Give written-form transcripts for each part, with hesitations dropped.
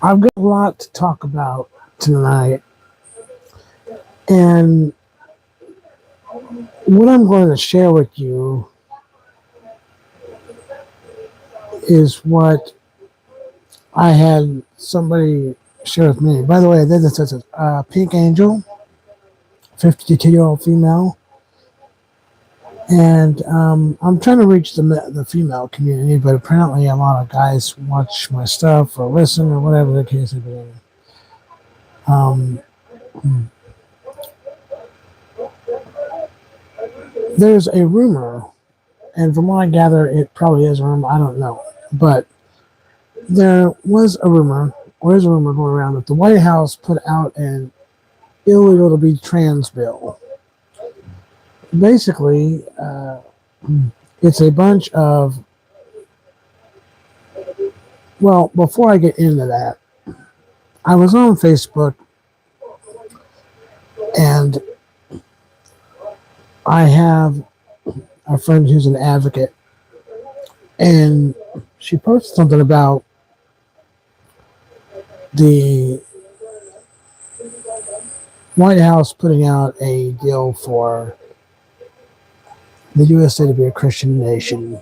I've got a lot to talk about tonight, and what I'm going to share with you is what I had somebody share with me. By the way, this is a Pink Angel, 52-year-old female, and I'm trying to reach the female community, but apparently a lot of guys watch my stuff or listen or whatever the case may be. Um, there's a rumor, and from what I gather, it probably is a rumor. I don't know, but there was a rumor, or is a rumor going around that the White House put out an illegal to be trans bill. Basically, it's a bunch of, well, before I get into that, I was on Facebook and I have a friend who's an advocate, and she posted something about the White House putting out a deal for the USA to be a Christian nation,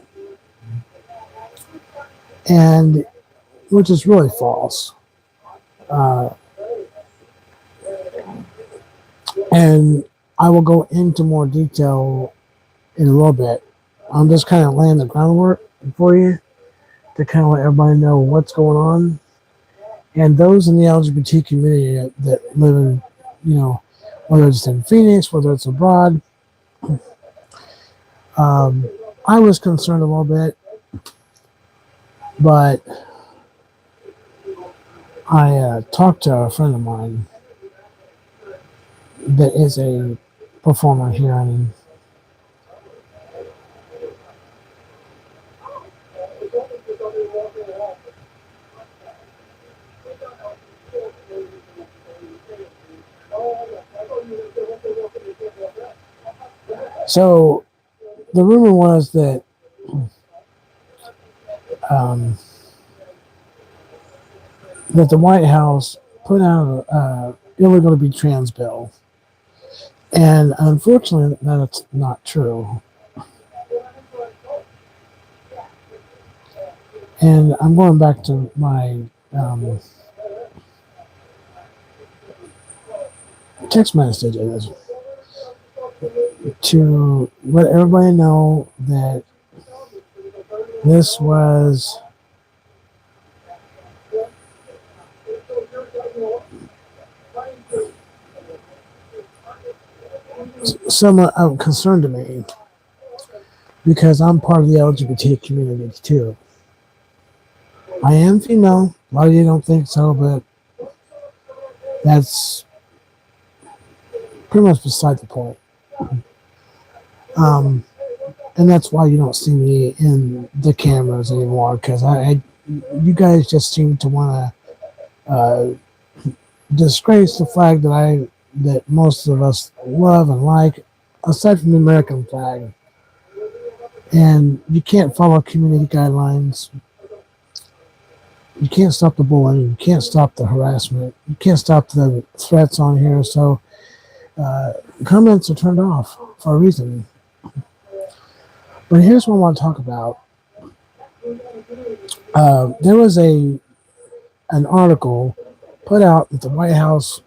and which is really false. Uh, and I will go into more detail in a little bit. I'm just kind of laying the groundwork for you to kind of let everybody know what's going on. And those in the LGBT community that live in, whether it's in Phoenix, whether it's abroad, I was concerned a little bit, but I talked to a friend of mine that is a performer here in so the rumor was that um, that the White House put out a illegal to be trans bill, and unfortunately, that's not true. And I'm going back to my text messages to let everybody know that this was somewhat of concern to me because I'm part of the LGBT community too. I am female. A lot of you don't think so, but that's pretty much beside the point. Um, and that's why you don't see me in the cameras anymore because you guys just seem to want to disgrace the flag that most of us love and like, aside from the American flag. And you can't follow community guidelines. You can't stop the bullying. You can't stop the harassment. You can't stop the threats on here. So comments are turned off for a reason. But here's what I want to talk about. There was an article put out that the White House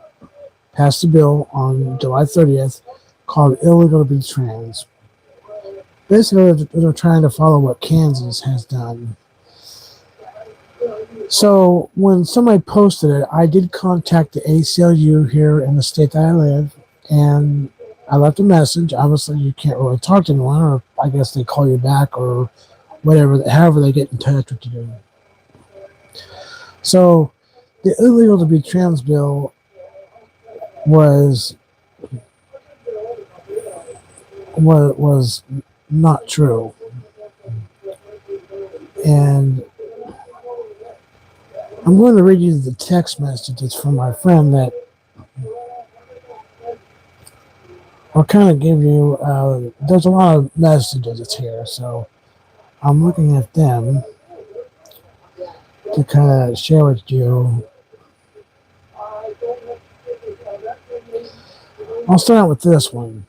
passed a bill on July 30th called Illegal to be Trans. Basically, they're trying to follow what Kansas has done. So when somebody posted it, I did contact the ACLU here in the state that I live, and I left a message. Obviously, you can't really talk to anyone, or I guess they call you back or whatever, however they get in touch with you. So the illegal to be trans bill was not true. And I'm going to read you the text messages from my friend that will kind of give you, there's a lot of messages here, so I'm looking at them to kind of share with you I'll start out with this one.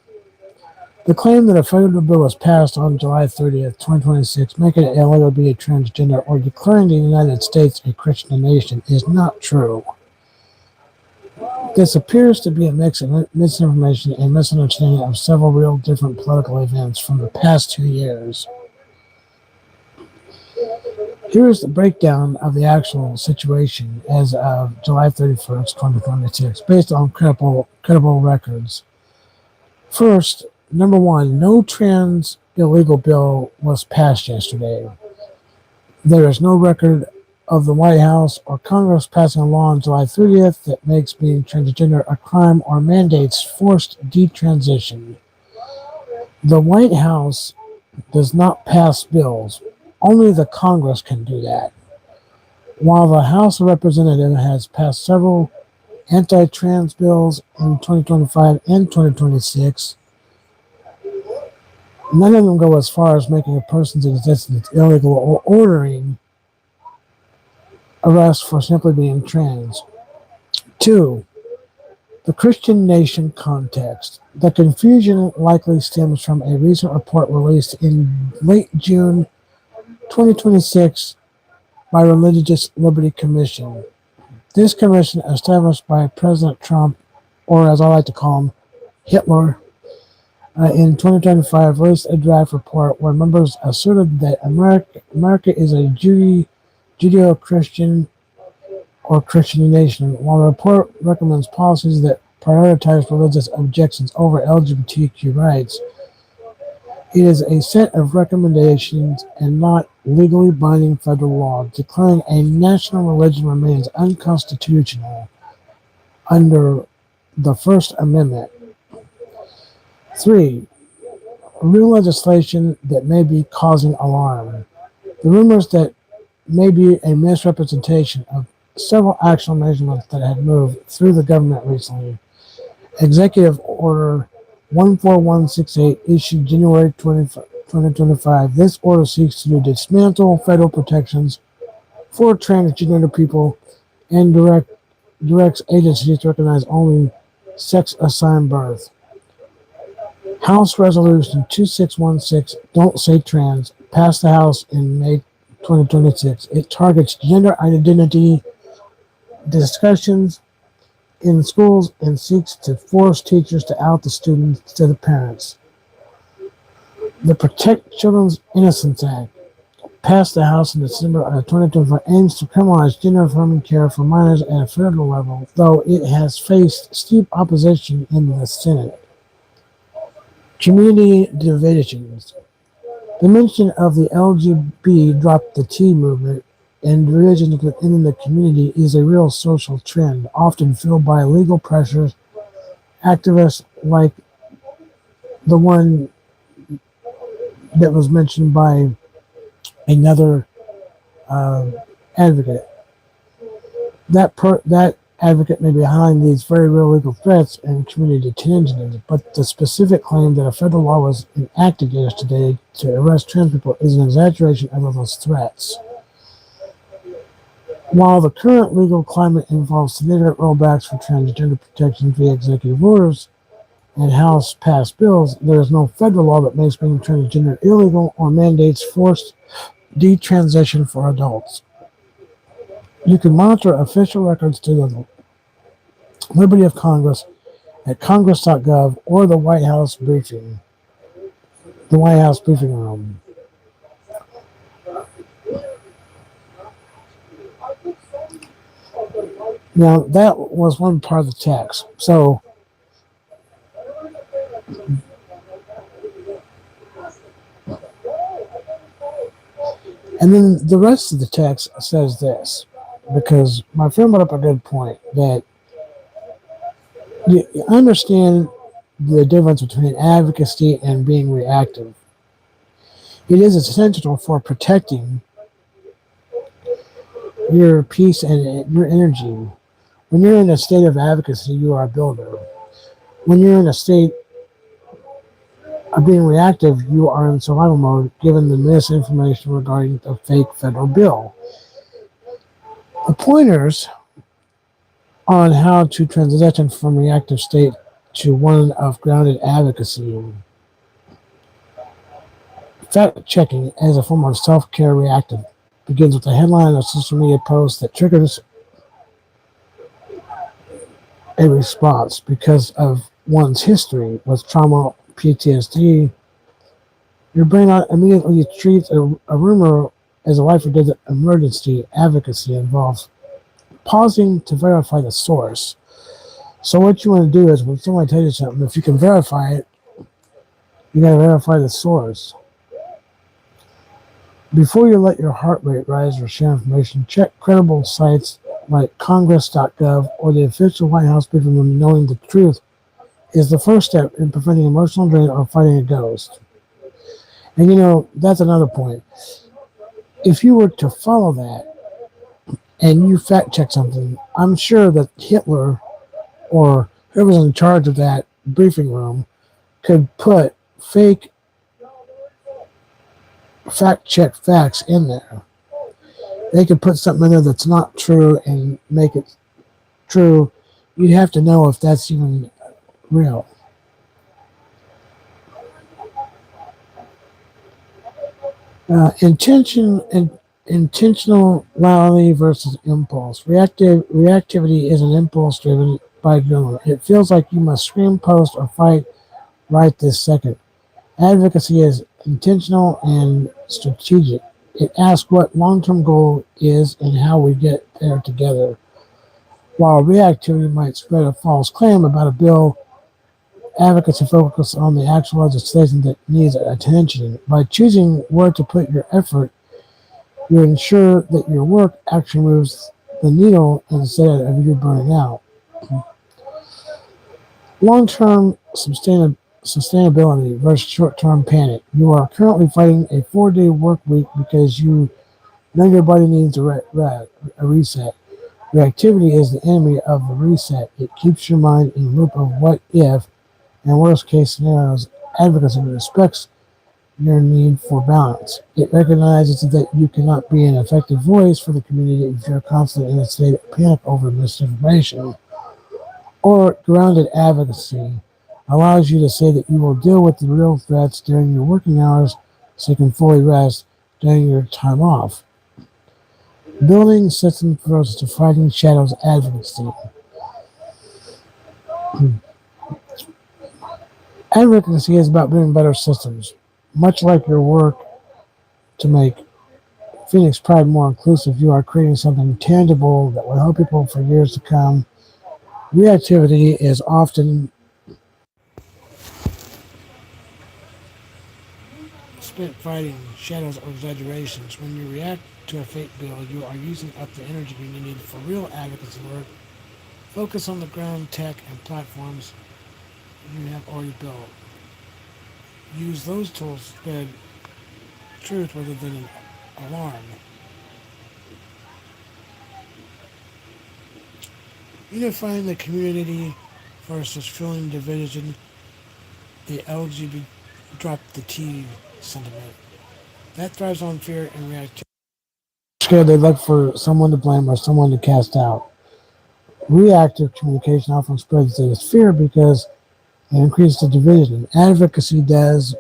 The claim that a federal bill was passed on July 30th, 2026, making it illegal to be a transgender or declaring the United States a Christian nation is not true. This appears to be a mix of misinformation and misunderstanding of several real different political events from the past 2 years. Here is the breakdown of the actual situation as of July 31st, 2026, based on credible records. First, number one, no trans illegal bill was passed yesterday. There is no record of the White House or Congress passing a law on July 30th that makes being transgender a crime or mandates forced detransition. The White House does not pass bills. Only the Congress can do that. While the House of Representatives has passed several anti-trans bills in 2025 and 2026, none of them go as far as making a person's existence illegal or ordering arrest for simply being trans. 2. The Christian nation context. The confusion likely stems from a recent report released in late June 2026 by Religious Liberty Commission. This commission, established by President Trump, or as I like to call him, Hitler, in 2025, released a draft report where members asserted that America is a Judeo-Christian or Christian nation. While the report recommends policies that prioritize religious objections over LGBTQ rights, it is a set of recommendations and not legally binding federal law. Declaring a national religion remains unconstitutional under the First Amendment. 3. Real legislation that may be causing alarm. The rumors that may be a misrepresentation of several actual measurements that had moved through the government recently. Executive Order 14168 issued January 2025. This order seeks to dismantle federal protections for transgender people and directs agencies to recognize only sex-assigned birth. House Resolution 2616, Don't Say Trans, passed the House in May 2026. It targets gender identity discussions in schools and seeks to force teachers to out the students to the parents. The Protect Children's Innocence Act, passed the House in December of 2025, aims to criminalize gender-affirming care for minors at a federal level, though it has faced steep opposition in the Senate. Community divisions. The mention of the LGBT Drop the T movement and divisions within the community is a real social trend, often fueled by legal pressures. Activists like the one that was mentioned by another advocate. That advocate may be behind these very real legal threats and community detentions, but the specific claim that a federal law was enacted yesterday to arrest trans people is an exaggeration of those threats. While the current legal climate involves significant rollbacks for transgender protection via executive orders and House-passed bills, there is no federal law that makes being transgender illegal or mandates forced detransition for adults. You can monitor official records to the Liberty of Congress at congress.gov or the White House briefing room. Now, that was one part of the text. So, and then the rest of the text says this, because my friend brought up a good point, that you understand the difference between advocacy and being reactive. It is essential for protecting your peace and your energy. When you're in a state of advocacy, you are a builder. When you're in a state of being reactive, you are in survival mode, given the misinformation regarding the fake federal bill. The pointers on how to transition from reactive state to one of grounded advocacy. Fact checking as a form of self care reactive begins with a headline of social media post that triggers a response because of one's history with trauma, PTSD. Your brain immediately treats a rumor as a life or death emergency. Advocacy involves pausing to verify the source. So what you want to do is when somebody tells you something, if you can verify it, you got to verify the source. Before you let your heart rate rise or share information, check credible sites like Congress.gov or the official White House briefing room. Knowing the truth is the first step in preventing emotional drain or fighting a ghost. And that's another point. If you were to follow that and you fact check something, I'm sure that Hitler or whoever's in charge of that briefing room could put fake fact check facts in there. They could put something in there that's not true and make it true. You'd have to know if that's even real. Intentionality versus impulse. Reactivity is an impulse driven by adrenaline. It feels like you must scream, post, or fight right this second. Advocacy is intentional and strategic. It asks what long-term goal is and how we get there together. While reactivity might spread a false claim about a bill, advocacy focuses on the actual legislation that needs attention. By choosing where to put your effort, you ensure that your work actually moves the needle instead of you burning out. Long-term sustainability versus short-term panic. You are currently fighting a 4-day work week because you know your body needs a reset. Reactivity is the enemy of the reset. It keeps your mind in a loop of what if and worst case scenarios. Advocacy respects your need for balance. It recognizes that you cannot be an effective voice for the community if you're constantly in a state of panic over misinformation. Or grounded advocacy allows you to say that you will deal with the real threats during your working hours so you can fully rest during your time off. Building system approaches to fighting shadows advocacy. Advocacy is about building better systems. Much like your work to make Phoenix Pride more inclusive, you are creating something tangible that will help people for years to come. Reactivity is often spent fighting shadows or exaggerations. When you react to a fake bill, you are using up the energy you need for real advocacy work. Focus on the ground tech and platforms you have already built. Use those tools to spread truth rather than alarm. Unifying the community versus fueling division. The LGBT drop the T sentiment. That thrives on fear and reactivity. Scared they look for someone to blame or someone to cast out. Reactive communication often spreads this fear because it increases the division. Advocacy does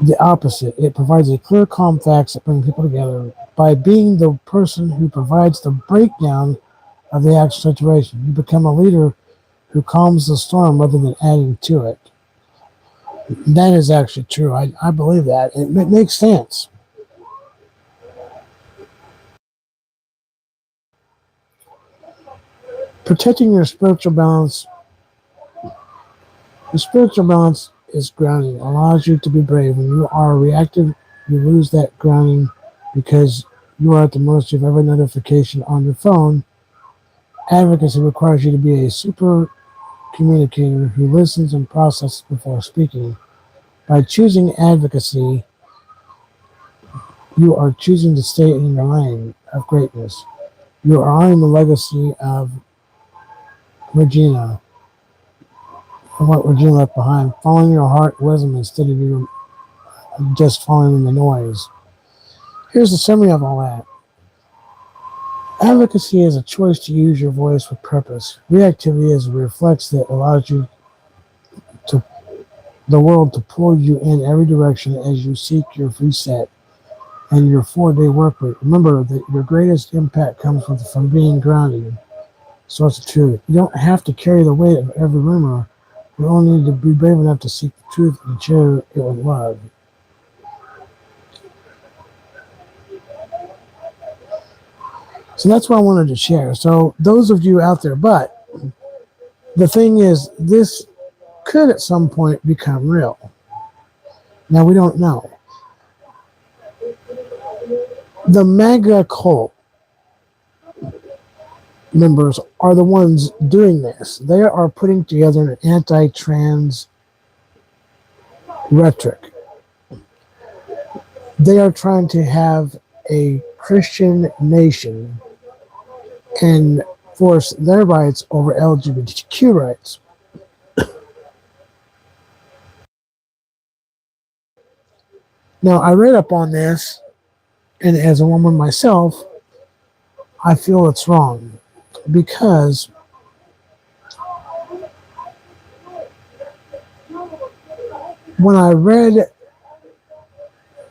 the opposite. It provides a clear, calm facts that bring people together. By being the person who provides the breakdown of the actual situation, you become a leader who calms the storm rather than adding to it. That is actually true. I believe that. It makes sense. Protecting your spiritual balance. The spiritual balance is grounding. It allows you to be brave. When you are reactive, you lose that grounding because you are at the mercy of every notification on your phone. Advocacy requires you to be a super communicator who listens and processes before speaking. By choosing advocacy, you are choosing to stay in your lane of greatness. You are honoring the legacy of Regina and what Regina left behind, following your heart wisdom instead of you just following the noise. Here's the summary of all that. Advocacy is a choice to use your voice with purpose. Reactivity is a reflex that allows you to the world to pull you in every direction as you seek your reset and your 4-day work week. Remember that your greatest impact comes from being grounded. So it's the truth. You don't have to carry the weight of every rumor. You only need to be brave enough to seek the truth and share it with love. So that's what I wanted to share. So those of you out there, but the thing is, this could at some point become real. Now we don't know. The MAGA cult members are the ones doing this. They are putting together an anti-trans rhetoric. They are trying to have a Christian nation and force their rights over LGBTQ rights. Now, I read up on this, and as a woman myself, I feel it's wrong because when I read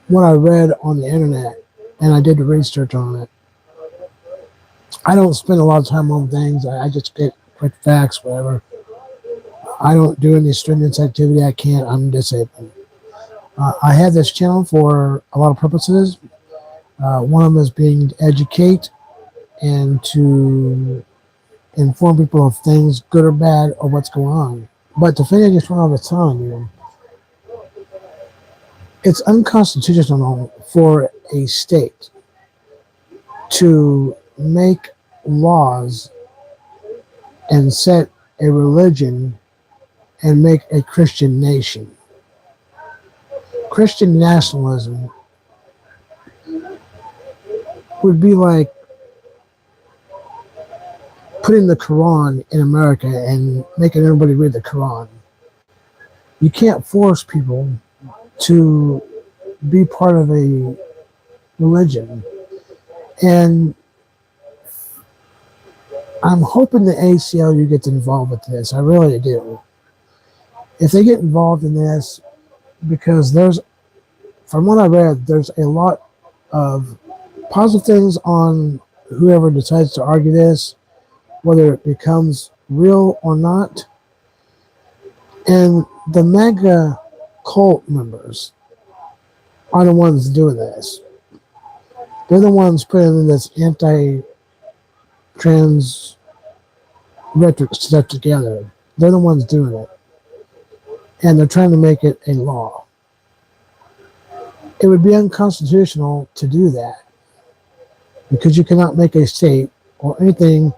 what I read on the internet and I did the research on it, I don't spend a lot of time on things. I just get quick facts, whatever. I don't do any strenuous activity. I can't. I'm disabled. I have this channel for a lot of purposes. One of them is being to educate and to inform people of things, good or bad, or what's going on. But to finish what I was telling you, it's unconstitutional for a state to make laws and set a religion and make a Christian nation. Christian nationalism would be like putting the Quran in America and making everybody read the Quran. You can't force people to be part of a religion. And I'm hoping the ACLU gets involved with this. I really do. If they get involved in this, because from what I read, there's a lot of positive things on whoever decides to argue this, whether it becomes real or not. And the MAGA cult members are the ones doing this. They're the ones putting in this anti-trans rhetoric stuff together. They're the ones doing it. And they're trying to make it a law. It would be unconstitutional to do that because you cannot make a state or anything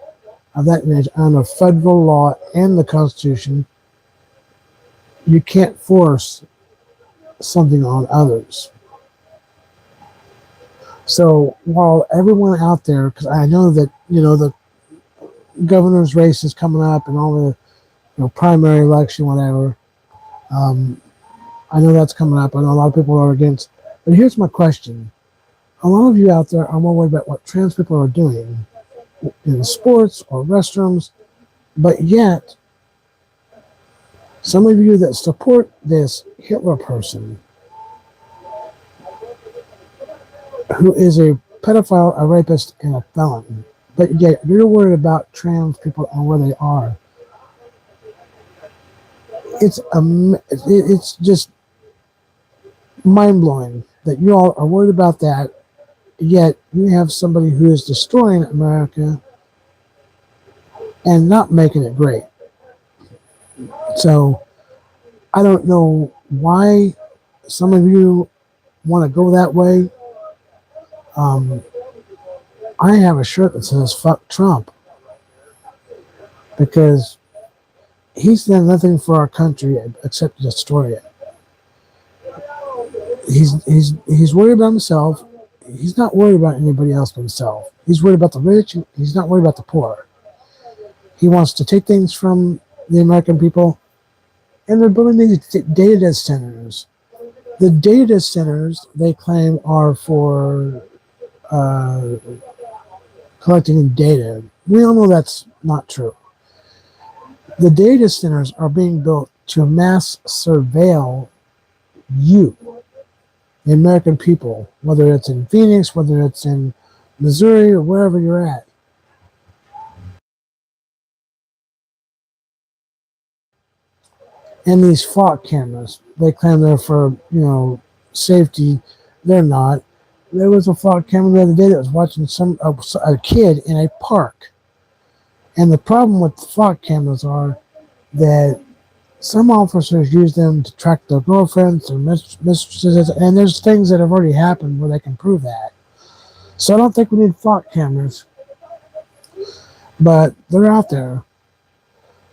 of that nature under federal law and the Constitution. You can't force something on others. So while everyone out there, because I know that, the governor's race is coming up and all the, primary election, whatever. I know that's coming up. I know a lot of people are against. But here's my question. A lot of you out there are more worried about what trans people are doing in sports or restrooms, but yet some of you that support this Hitler person who is a pedophile, a rapist, and a felon, but yet you're worried about trans people and where they are. It's just mind-blowing that you all are worried about that, yet you have somebody who is destroying America and not making it great. So I don't know why some of you want to go that way. I have a shirt that says "Fuck Trump" because he's done nothing for our country except to destroy it. He's worried about himself. He's not worried about anybody else but himself. He's worried about the rich. He's not worried about the poor. He wants to take things from the American people, and they're building these data centers. The data centers, they claim, are for collecting data. We all know that's not true. The data centers are being built to mass surveil you, the American people, whether it's in Phoenix, whether it's in Missouri, or wherever you're at. And these flock cameras, they claim they're for, safety. They're not. There was a flock camera the other day that was watching a kid in a park. And the problem with the flock cameras are that some officers use them to track their girlfriends or mistresses, and there's things that have already happened where they can prove that. So I don't think we need flock cameras, but they're out there.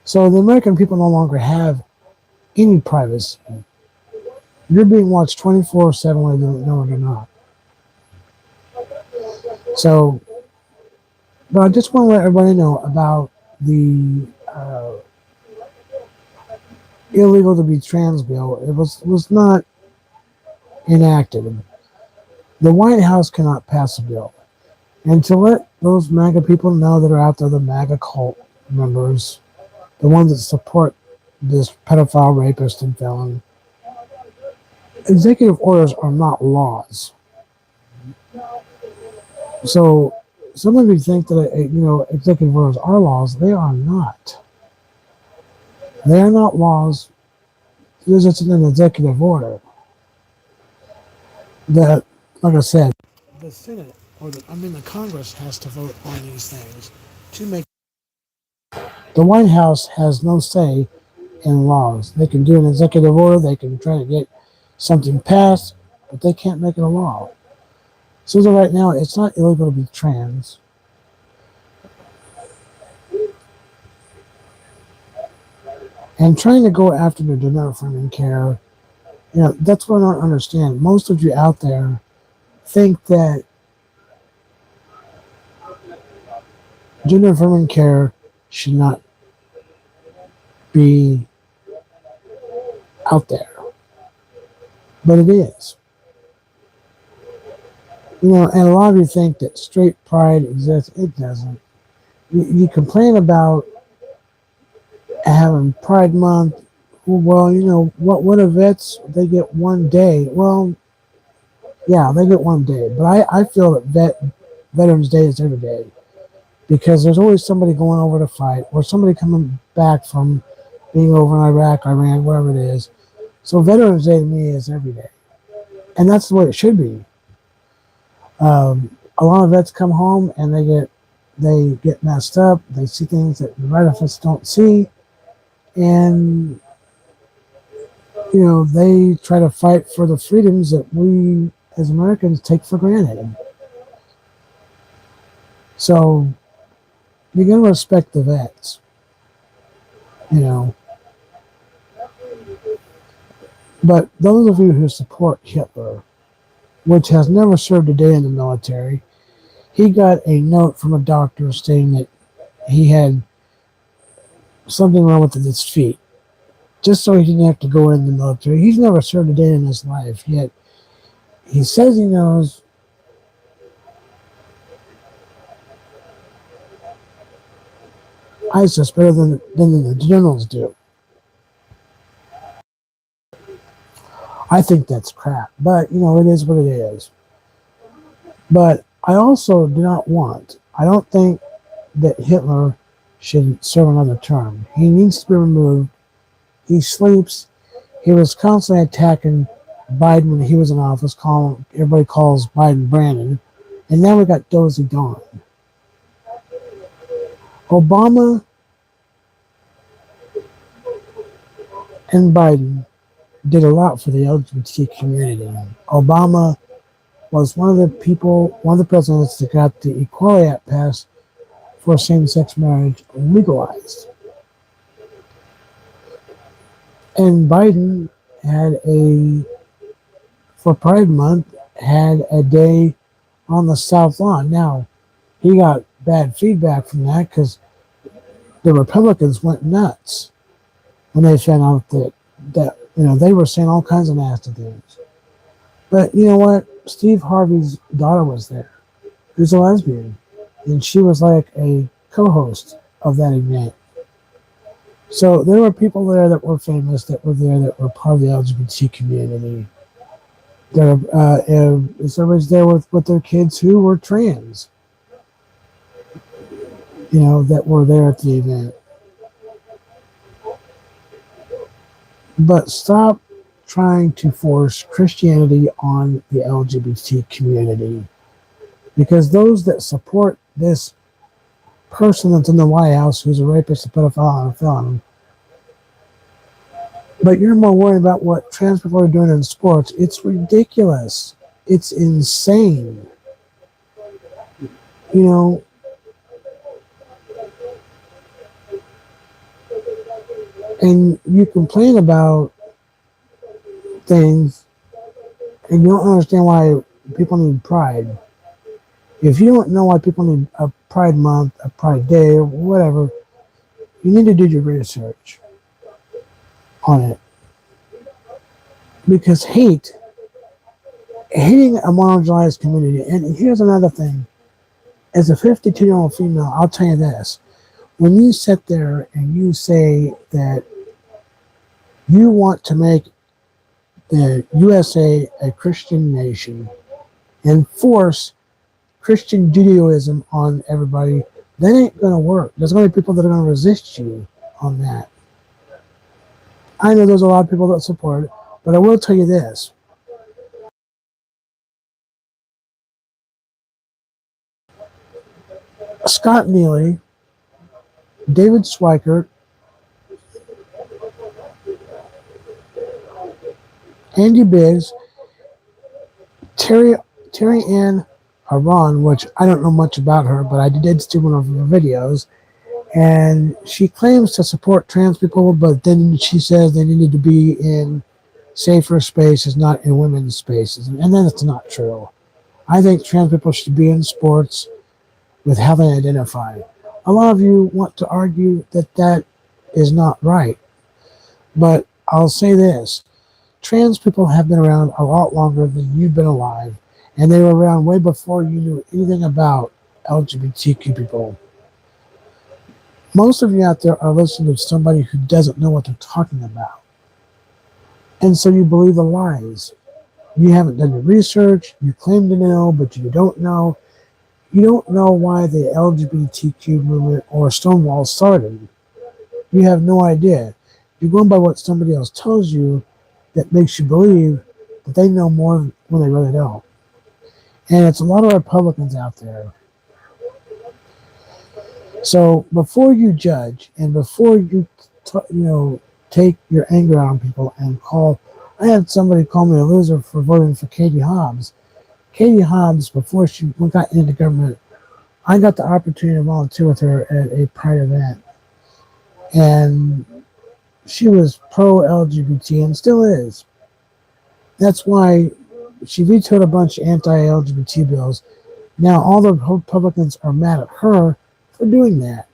So the American people no longer have any privacy. You're being watched 24/7 whether you know it or not. So, but I just want to let everybody know about the illegal to be trans bill. It was not enacted. The White House cannot pass a bill. And to let those MAGA people know that are out there, the MAGA cult members, the ones that support this pedophile, rapist, and felon, executive orders are not laws. So some of you think that executive orders are laws. They are not. They are not laws. Because it's an executive order. That, like I said, the Senate the Congress has to vote on these things to make. The White House has no say in laws. They can do an executive order. They can try to get something passed, but they can't make it a law. So as of right now, it's not illegal to be trans. And trying to go after the gender affirming care, that's what I don't understand. Most of you out there think that gender affirming care should not be out there. But it is. And a lot of you think that straight pride exists. It doesn't. You complain about having Pride Month. Well, what are vets? They get one day. Well, yeah, they get one day. But I feel that Veterans Day is every day. Because there's always somebody going over to fight or somebody coming back from being over in Iraq, Iran, wherever it is. So Veterans Day to me is every day. And that's the way it should be. A lot of vets come home and they get messed up. They see things that the benefits don't see. And, they try to fight for the freedoms that we as Americans take for granted. So you're going to respect the vets, But those of you who support Hitler, which has never served a day in the military, he got a note from a doctor stating that he had something wrong with his feet, just so he didn't have to go in the military. He's never served a day in his life, yet he says he knows ISIS better than the generals do. I think that's crap, but it is what it is. But I also I don't think that Hitler should serve another term. He needs to be removed. He sleeps. He was constantly attacking Biden when he was in office. Everybody calls Biden Brandon. And now we got Dozy Dawn. Obama and Biden did a lot for the LGBT community. Obama was one of the presidents that got the Equality Act passed for same-sex marriage legalized. And Biden for Pride Month, had a day on the South Lawn. Now, he got bad feedback from that because the Republicans went nuts when they found out that they were saying all kinds of nasty things. But you know what? Steve Harvey's daughter was there, who's a lesbian. and she was like a co-host of that event. So there were people there that were famous, that were there, that were part of the LGBT community. Somebody's there with their kids who were trans, that were there at the event. But stop trying to force Christianity on the LGBT community, because those that support this person that's in the White House who's a rapist, a pedophile, and a felon, but you're more worried about what trans people are doing in sports. It's ridiculous. It's insane. You know, and you complain about things and you don't understand why people need pride. If you don't know why people need a pride month, a pride day, or whatever, you need to do your research on it. Because hating a marginalized community, and here's another thing. As a 52-year-old female, I'll tell you this. When you sit there and you say that you want to make the USA a Christian nation and force Christian Judaism on everybody, that ain't going to work. There's going to be people that are going to resist you on that. I know there's a lot of people that support it, but I will tell you this. Scott Neely, David Schweikert, Andy Biggs, Terry Ann Haran, which I don't know much about her, but I did see one of her videos, and she claims to support trans people, but then she says they need to be in safer spaces, not in women's spaces, and then it's not true. I think trans people should be in sports with how they identify. A lot of you want to argue that that is not right, but I'll say this. Trans people have been around a lot longer than you've been alive, and they were around way before you knew anything about LGBTQ people. Most of you out there are listening to somebody who doesn't know what they're talking about. And so you believe the lies. You haven't done your research, you claim to know, but you don't know. You don't know why the LGBTQ movement or Stonewall started. You have no idea. You're going by what somebody else tells you that makes you believe that they know more when they really don't. And it's a lot of Republicans out there. So before you judge and before you, take your anger out on people and call, I had somebody call me a loser for voting for Katie Hobbs. Katie Hobbs, before she got into government, I got the opportunity to volunteer with her at a Pride event. And she was pro-LGBT and still is. That's why she vetoed a bunch of anti-LGBT bills. Now all the Republicans are mad at her for doing that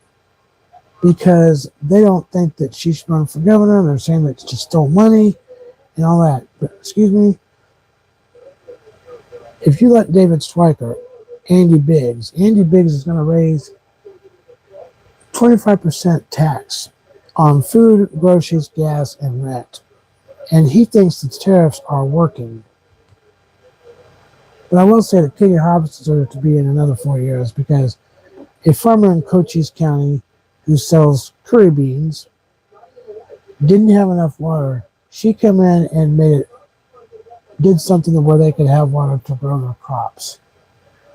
because they don't think that she should run for governor. They're saying that she stole money and all that. But excuse me, if you let David Schweikert, Andy Biggs is going to raise 25% tax on food, groceries, gas, and rent. And he thinks the tariffs are working. But I will say that Katie Hobbs deserves to be in another 4 years because a farmer in Cochise County who sells curry beans didn't have enough water. She came in and did something where they could have water to grow their crops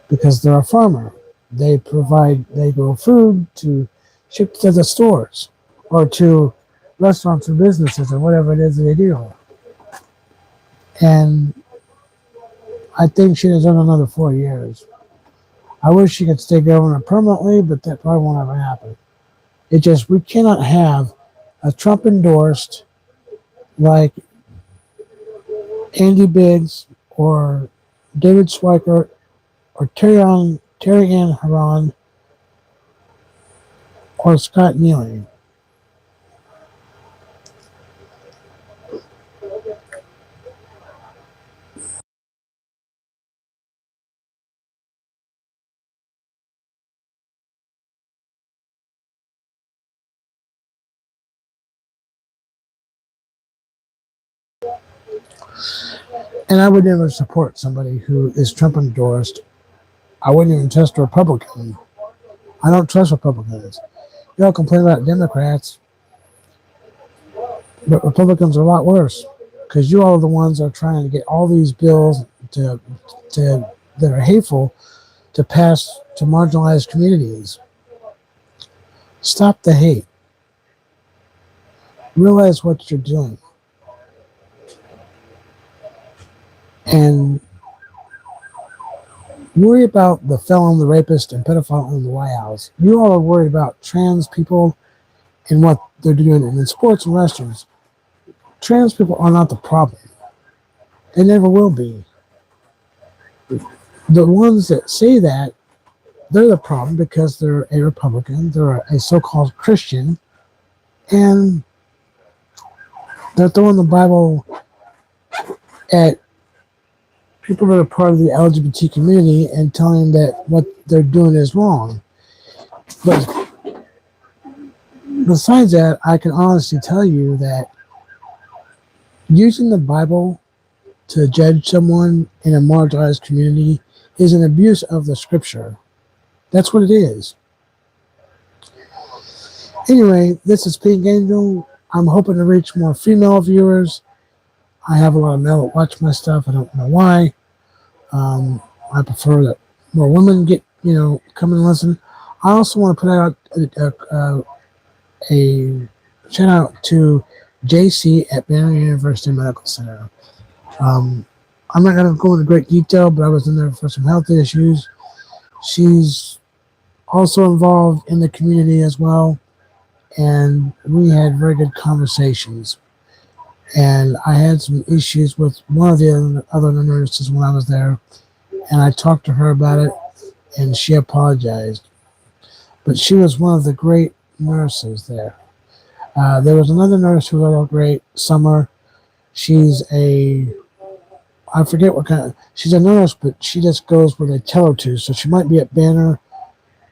because they're a farmer. They grow food to ship to the stores or to restaurants or businesses or whatever it is that they do. And I think she deserves another 4 years. I wish she could stay governor permanently, but that probably won't ever happen. We cannot have a Trump endorsed like Andy Biggs or David Schweikert or Terry Ann Haran or Scott Neely. And I would never support somebody who is Trump endorsed. I wouldn't even trust a Republican. I don't trust Republicans. Y'all complain about Democrats, but Republicans are a lot worse because you all are the ones that are trying to get all these bills to that are hateful to pass to marginalized communities. Stop the hate. Realize what you're doing. And worry about the felon, the rapist, and pedophile in the White House. You all are worried about trans people and what they're doing. And in sports and wrestlers, trans people are not the problem. They never will be. The ones that say that, they're the problem because they're a Republican, they're a so-called Christian, and they're throwing the Bible at people that are part of the LGBT community and telling them that what they're doing is wrong. But besides that, I can honestly tell you that using the Bible to judge someone in a marginalized community is an abuse of the scripture. That's what it is. Anyway, this is Pink Angel. I'm hoping to reach more female viewers. I have a lot of male that watch my stuff. I don't know why. I prefer that more women come and listen. I also want to put out a shout out to JC at Banner University Medical Center. I'm not going to go into great detail, but I was in there for some health issues. She's also involved in the community as well, and we had very good conversations. And I had some issues with one of the other nurses when I was there, and I talked to her about it, and she apologized. But she was one of the great nurses there. There was another nurse who was all great, Summer. She's I forget what kind of, she's a nurse, but she just goes where they tell her to. So she might be at Banner.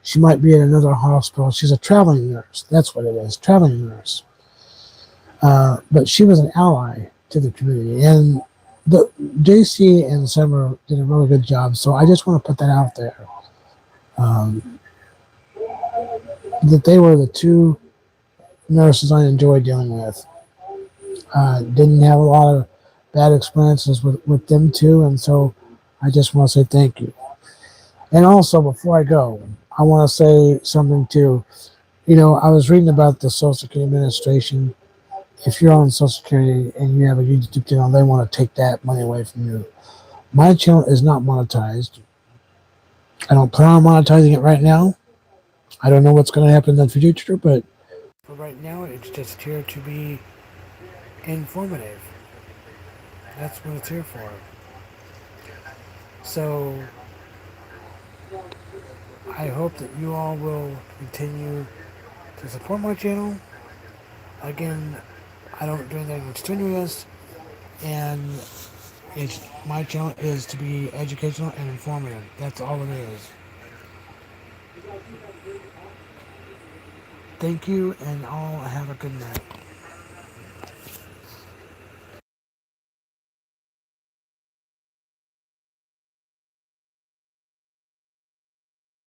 She might be at another hospital. She's a traveling nurse. That's what it is, traveling nurse. But she was an ally to the community. And the JC and Summer did a really good job. So I just want to put that out there. That they were the two nurses I enjoyed dealing with. Didn't have a lot of bad experiences with them too. And so I just want to say thank you. And also, before I go, I want to say something too. I was reading about the Social Security Administration. If you're on Social Security and you have a YouTube channel, they want to take that money away from you. My channel is not monetized. I don't plan on monetizing it right now. I don't know what's going to happen in the future, but for right now, it's just here to be informative. That's what it's here for. So I hope that you all will continue to support my channel. Again, I don't do anything strenuous, and my channel is to be educational and informative. That's all it is. Thank you, and all have a good night.